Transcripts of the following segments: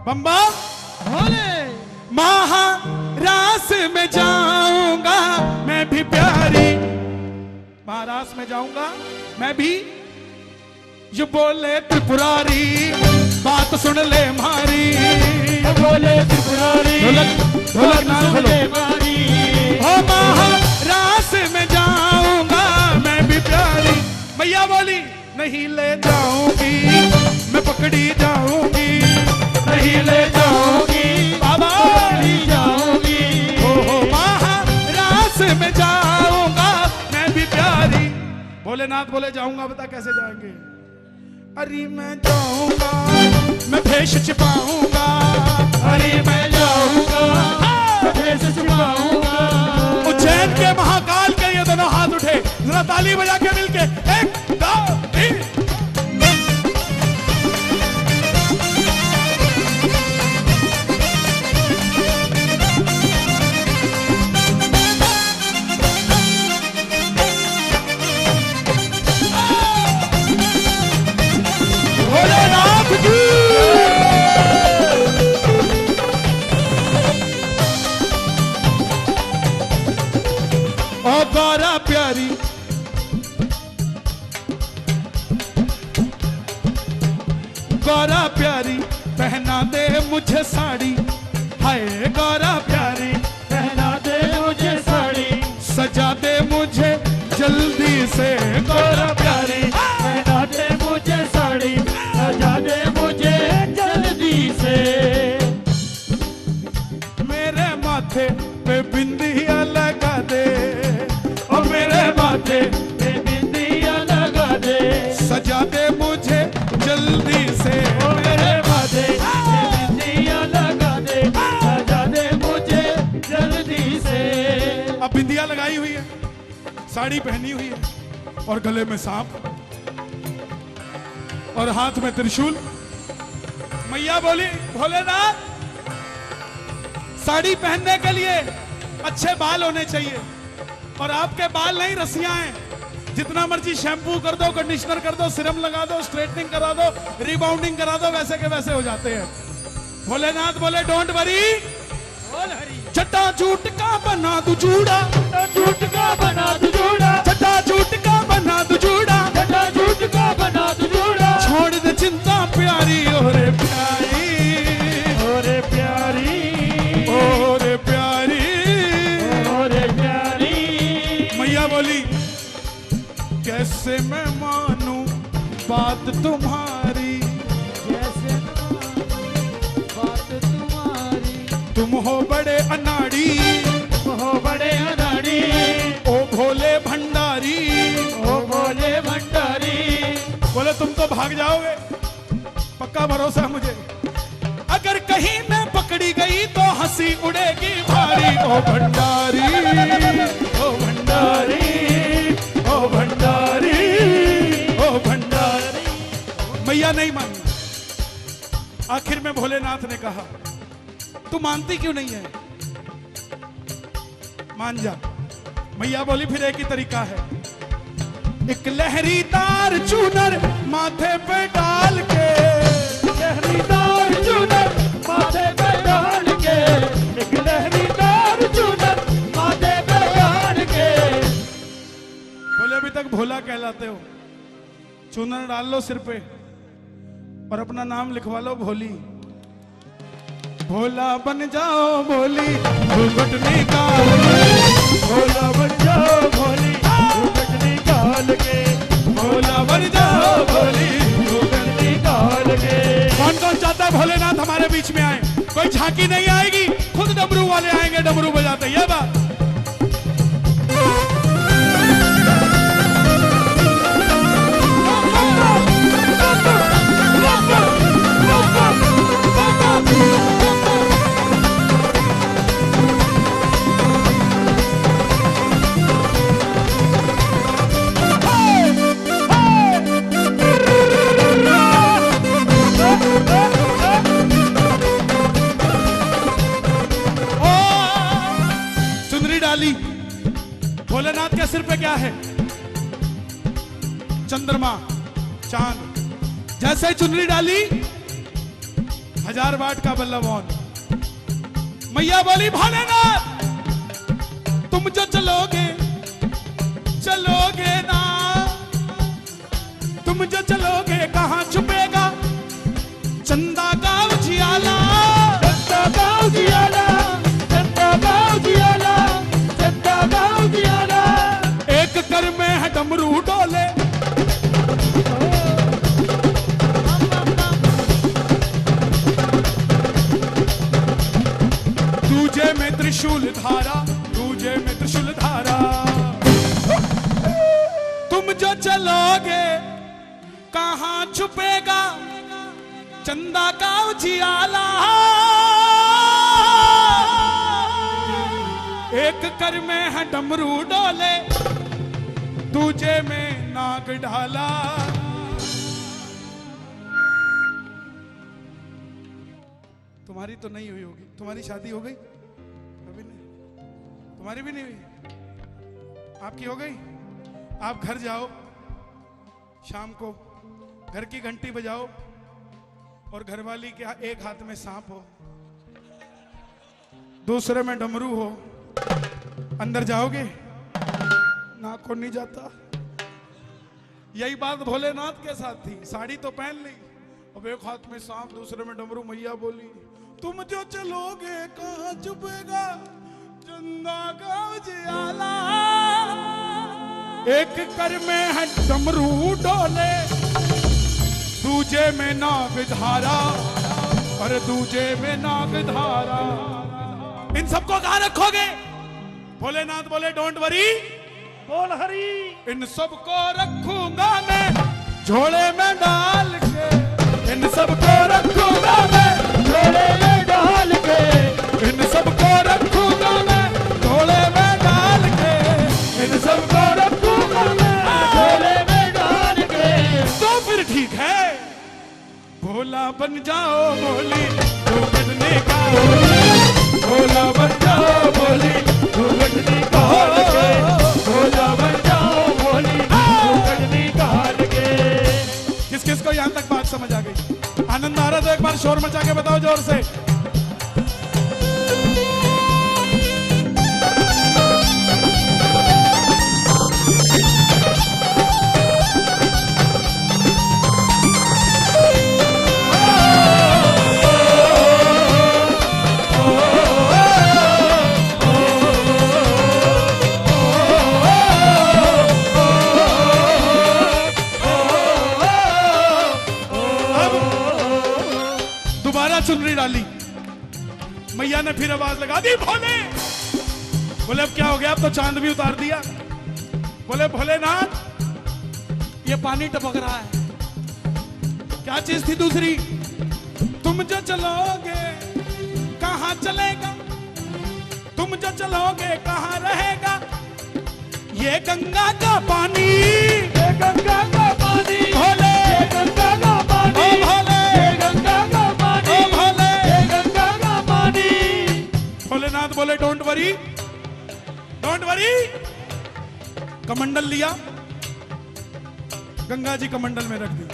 बम्बा भोले महाराष्ट्र में जाऊंगा मैं भी प्यारी, महाराष्ट्र में जाऊंगा मैं भी। ये बोले त्रिपुरारी बात सुन ले मारी, बोले त्रिपुरारी ढोलक ना खोलो। ओ महाराष्ट्र में जाऊंगा मैं भी प्यारी, मैया बोली नहीं ले जाऊंगी मैं पकड़ी जाऊंगी, नहीं ले जाऊंगी बाबा नहीं जाऊंगी। ओ महाराष्ट्र में जाऊंगा मैं भी प्यारी। भोलेनाथ बोले जाऊंगा, बता कैसे जाएंगे? अरे मैं जाऊंगा मैं भेष छिपाऊंगा, अरे मैं जाऊंगा मैं भेष छिपाऊंगा। उज्जैन के महाकाल के ये दोनों हाथ उठे, जरा ताली बजा के मिलके 1 2 3। भोलेनाथ की ओ गौरा प्यारी, गौरा प्यारी पहना दे मुझे साड़ी, हाय गौरा प्यारी पहना दे मुझे साड़ी, सजा दे मुझे जल्दी से गौरा प्यारी। पहना दे मुझे साड़ी, सजा दे मुझे जल्दी से। मेरे माथे पे बिंदिया लगा दे, ओ मेरे माथे पे बिंदिया लगा दे, सजा दे मुझे जल्दी से। ओ मेरे माथे पे बिंदिया लगा दे, सजा दे मुझे जल्दी से। अब बिंदिया लगाई हुई है, साड़ी पहनी हुई है और गले में सांप और हाथ में त्रिशूल। मैया बोली भोलेनाथ साड़ी पहनने के लिए अच्छे बाल होने चाहिए, और आपके बाल नहीं रस्सियां हैं, जितना मर्जी शैम्पू कर दो, कंडीशनर कर दो, सिरम लगा दो, स्ट्रेटनिंग करा दो, रिबाउंडिंग करा दो, वैसे के वैसे हो जाते हैं। भोलेनाथ बोले डोंट वरी, चट्टा झूठ का बना तू जूड़ा, झूठ का बना तू जूड़ा, चट्टा झूठ का बना तू जूड़ा, चटा झूठ का बना तू जूड़ा। छोड़ दे चिंता प्यारी ओरे प्यारी, ओरे प्यारी, ओरे प्यारी, ओरे प्यारी। मैया बोली कैसे मैं मानूं बात तुम्हारी, जैसे बात तुम्हारी, तुम हो बड़े अनाड़ी, हो बड़े अनाड़ी, ओ भोले भंडारी, ओ भोले भंडारी। बोले तुम तो भाग जाओगे, पक्का भरोसा है मुझे, अगर कहीं मैं पकड़ी गई तो हंसी उड़ेगी भारी। ओ भंडारी, ओ भंडारी, ओ भंडारी, ओ भंडारी। मैया नहीं मानी, आखिर में भोलेनाथ ने कहा तू मानती क्यों नहीं है, मान जा। मैया बोली फिर एक ही तरीका है, एक लहरीदार चूनर माथे पे डाल के, लहरीदार चूनर माथे पे डाल के, एक लहरीदार चूनर माथे पे डाल के। बोले अभी तक भोला कहलाते हो, चूनर डाल लो सिर पे और अपना नाम लिखवा लो भोली, भोला बन जाओ भोली घूंघट निकाल के, भोला बन जाओ भोली घूंघट निकाल के, भोला बन जाओ भोली। घूंघट निकाल के। कौन कौन चाहता है भोलेनाथ हमारे बीच में आए? कोई झांकी नहीं आएगी, खुद डमरू वाले आएंगे डमरू बजाते, ये बात। भोलेनाथ के सिर पे क्या है? चंद्रमा, चांद। जैसे ही चुनरी डाली 1000 वाट का बल्लभ ऑन। मैया बोली भोलेनाथ तुम जो चलोगे चलोगे ना, तुम जो चलोगे कहां छुपेगा चंदा का उजियाला, चंदा का उजियाला, चंदा का उजियाला, चंदा का उजियाला। एक कर में है डमरू डोले, दूजे में त्रिशूल धारा, दूजे में त्रिशूल धारा। तुम जो चलोगे कहां छुपेगा चंदा का उजियाला, एक कर में है डमरू डोले, दूजे में नाग ढाला। तुम्हारी तो नहीं हुई होगी, तुम्हारी शादी हो गई? अभी नहीं, तुम्हारी भी नहीं हुई, आपकी हो गई? आप घर जाओ, शाम को घर की घंटी बजाओ और घरवाली के एक हाथ में सांप हो, दूसरे में डमरू हो, अंदर जाओगे? नाखून नहीं जाता। यही बात भोलेनाथ के साथ थी, साड़ी तो पहन ली, अब एक हाथ में सांप दूसरे में डमरू। मैया बोली तुम जो चलोगे कहां छुपेगा चंदा का उजियाला, एक कर में है डमरू डोले, दूजे में नाग धारा, और दूजे में नाग धारा। इन सबको कहां रखोगे? भोलेनाथ बोले डोंट वरी, बोल हरी। इन सबको रखूंगा मैं झोले में डाल के, इन सबको रखूंगा मैं झोले में डाल के, इन सबको रखूंगा मैं झोले में डाल के, इन सबको रखूंगा मैं झोले में डाल के। तो फिर ठीक है, भोला बन जाओ बोली तू बजने का, भोला बन जाओ बोली तू गजनी काल के, भोला बन जाओ बोली तू गजनी काल के। किस किस को यहां तक बात समझ आ गई? आनंद आ रहा तो एक बार शोर मचा के बताओ जोर से। चुनरी डाली, मैया ने फिर आवाज लगा दी भोले। बोले अब क्या हो गया? अब तो चांद भी उतार दिया। बोले भोलेनाथ ये पानी टपक रहा है, क्या चीज थी दूसरी? तुम जो चलोगे कहां चलेगा, तुम जो चलोगे कहां रहेगा ये गंगा का पानी, ये गंगा का पानी, भोले ये गंगा का पानी, ओ भोले ये गंगा का पानी, ओ भोले ये गंगा का पानी। भोलेनाथ बोले डोंट वरी, डोंट वरी। कमंडल लिया, गंगा जी कमंडल में रख दी,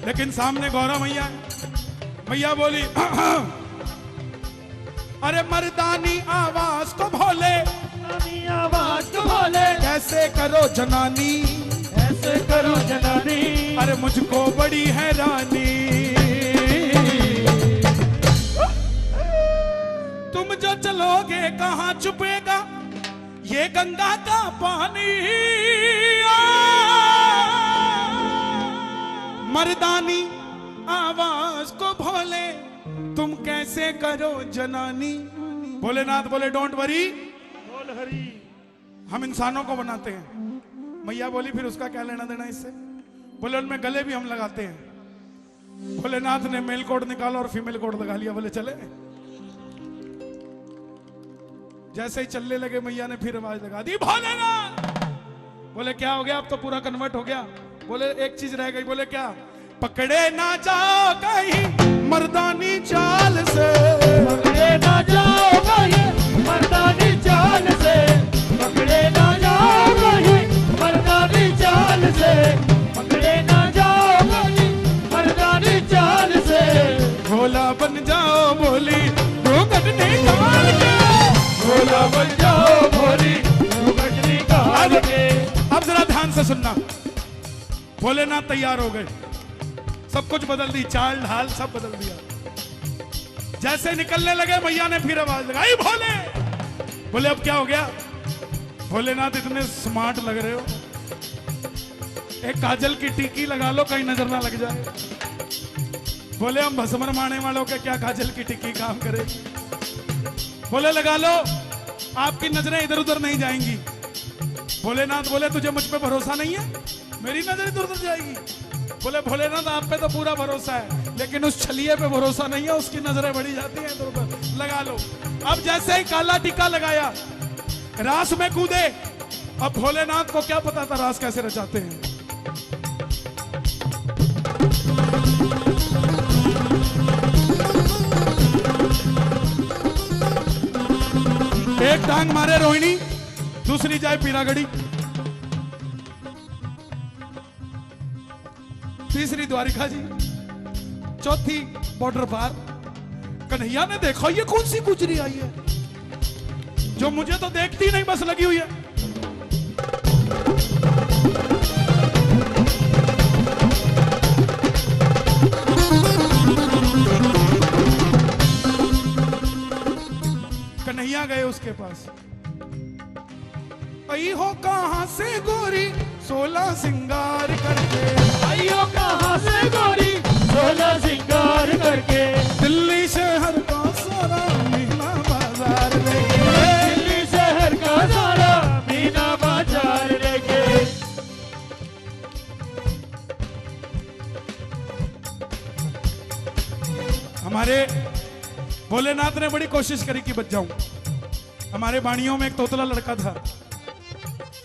लेकिन सामने गौरा मैया है। मैया बोली अरे मर्दानी आवाज को भोले, आवाज को भोले, कैसे करो जनानी, ऐसे करो जनानी, अरे मुझको बड़ी हैरानी। तुम जो चलोगे कहां छुपेगा ये गंगा का पानी, मर्दानी आवाज को भोले तुम कैसे करो जनानी। भोलेनाथ बोले डोंट वरी, बोल हरी। हम इंसानों को बनाते हैं। मैया बोली फिर उसका क्या लेना देना इससे? बोले उनमें गले भी हम लगाते हैं। भोलेनाथ ने मेल कोड निकाला और फीमेल कोड लगा लिया। बोले चले। जैसे ही चलने लगे मैया ने फिर आवाज लगा दी भोलेनाथ। बोले क्या हो गया? अब तो पूरा कन्वर्ट हो गया। बोले एक चीज रह गई। बोले क्या? पकड़े ना जाओ कहीं मर्दानी चाल से, पकड़े ना जाओ कहीं मर्दानी चाल से, पकड़े ना जाओ कहीं मर्दानी चाल से, पकड़े ना जाओ कहीं मर्दानी चाल से। भोला बन भोली घूंघट निकाल के। भोला बन जाओ भोली घूंघट निकाल के। अब जरा ध्यान से सुनना। भोलेनाथ तैयार हो गए, सब कुछ बदल दी, चाल ढाल सब बदल दिया। जैसे निकलने लगे मैया ने फिर आवाज लगाई, भोले। बोले अब क्या हो गया? भोलेनाथ इतने स्मार्ट लग रहे हो, एक काजल की टीकी लगा लो कहीं नजर ना लग जाए। बोले हम भस्मर मारने वालों के क्या काजल की टिक्की काम करे। बोले लगा लो, आपकी नजरें इधर उधर नहीं जाएंगी। भोलेनाथ बोले तुझे मुझ पे भरोसा नहीं है, मेरी नजर इधर उधर जाएगी। बोले भोलेनाथ आप पे तो पूरा भरोसा है, लेकिन उस छलिए पे भरोसा नहीं है, उसकी नजरें बढ़ी जाती हैं इधर उधर, लगा लो। अब जैसे ही काला टीका लगाया, रास में कूदे। अब भोलेनाथ को क्या पता था रास कैसे रचाते हैं। एक टांग मारे रोहिणी, दूसरी जाए पीरागढ़ी, तीसरी द्वारिका जी, चौथी बॉर्डर पार। कन्हैया ने देखा ये कौन सी गुजरी आई है जो मुझे तो देखती नहीं बस लगी हुई है। कन्हैया गए उसके पास। आई हो कहां से गोरी 16 सिंगार करके, आइयो कहां से गोरी 16 सिंगार करके। दिल्ली शहर का सारा मीना बाजार लेके, दिल्ली शहर का सारा मीना बाजार लेके। हमारे भोलेनाथ ने बड़ी कोशिश करी कि बच जाऊं। हमारे बाणियों में एक तोतला लड़का था,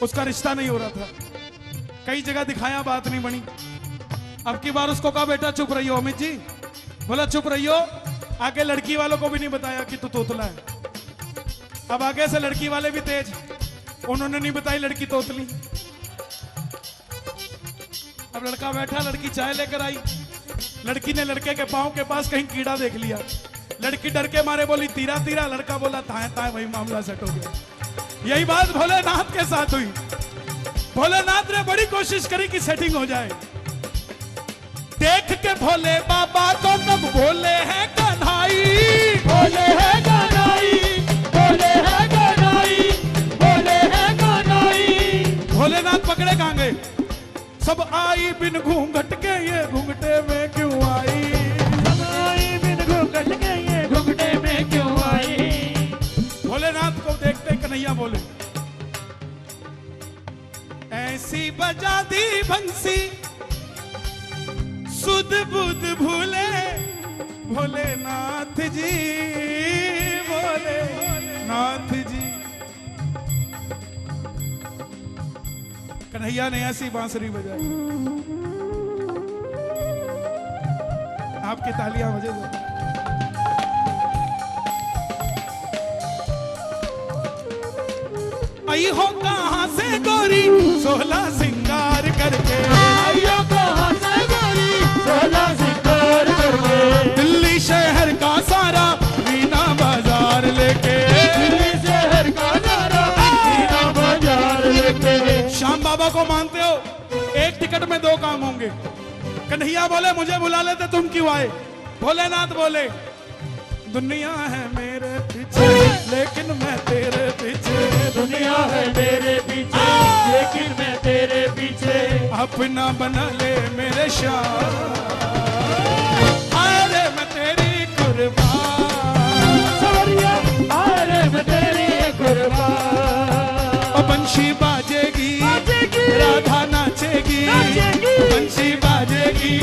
उसका रिश्ता नहीं हो रहा था, कई जगह दिखाया, बात नहीं बनी। अब की बार उसको कहा बेटा चुप रहियो अमित जी। बोला चुप रहियो, आगे लड़की वालों को भी नहीं बताया कि तू तोतला है। अब आगे से लड़की वाले भी तेज, उन्होंने नहीं बताई लड़की तोतली। अब लड़का बैठा, लड़की चाय लेकर आई, लड़की ने लड़के के पांव के पास कहीं कीड़ा देख लिया। लड़की डर के मारे बोली तीरा तीरा, लड़का बोला ताए ताए, वही मामला सेट हो गया। यही बात भोलेनाथ के साथ हुई। भोलेनाथ ने बड़ी कोशिश करी कि सेटिंग हो जाए। देख के भोले बाबा को तब भोले हैं कन्हाई, भोले है कन्हाई, भोले है कन्हाई, भोले है कन्हाई। भोलेनाथ पकड़े कहां गए? सब आई बिन घूंघट के, ये घूंघटे में क्यों आई? सब आई बिन घूंघट के, ये घूंघटे में क्यों आई? भोलेनाथ को देखते कन्हैया बोले ऐसी बजा दी बंसी सुध बुध भूले भोलेनाथ जी, भोलेनाथ जी। कन्हैया ने ऐसी बांसुरी बजाई, आपकी तालियां बजे। आई हो कहां से गोरी 16 सिंगार करके, आइयो कहां से गोरी 16 सिंगार करके। दिल्ली शहर का सारा मीना बाजार लेके, दिल्ली शहर का सारा मीना बाजार लेके। श्याम बाबा को मानते हो? एक टिकट में 2 काम होंगे। कन्हैया बोले मुझे बुला लेते, तुम क्यों आए? भोलेनाथ बोले दुनिया है मेरे पीछे लेकिन मैं तेरे पीछे, दुनिया है मेरे पीछे लेकिन मैं तेरे पीछे। अपना बना ले मेरे श्याम, अरे मैं तेरी कुर्बान, सवरिया अरे मैं तेरी कुर्बान। ओ बंशी बाजेगी, बाजेगी, राधा नाचेगी, नाचेगी, बंशी बाजेगी,